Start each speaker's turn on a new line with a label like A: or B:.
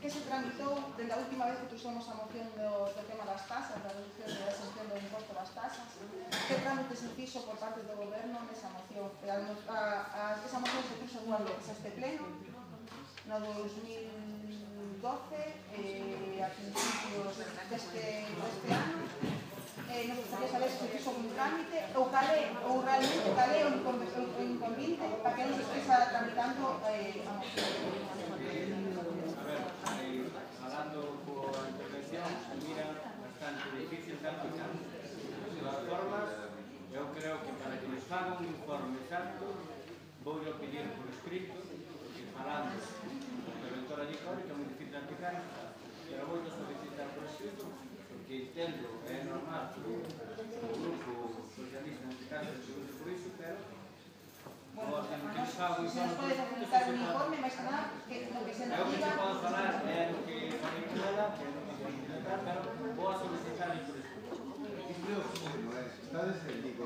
A: que se tramitou desde a última vez que puxemos a moción do tema das tasas, da reducción da exención do imposto das tasas? Que trámite se fixo por parte do goberno nesa moción? Esa moción se puxo dúas veces este pleno, no 2012, a principios deste ano. Nos gustaría saber se fixo un trámite ou realmente cal é o inconveniente para que non se esteja tramitando a moción.
B: Falando coa intervención, mira bastante difícil tramitar. De todas formas, eu creo que para que nos faga un informe exacto, vou a pedir por escrito, porque falando do interventor alicórico é moi difícil aplicar, pero vou a solicitar por escrito, porque entendo, é normal que o grupo socialista, neste caso, se use por iso, pero
A: se nos pode facilitar un informe, máis que nada, que lo que se nos diga...
B: Eu que se pode falar é o que falei con ela, que non se pode implementar, pero vou a solicitar por escrito.
C: Está descendido.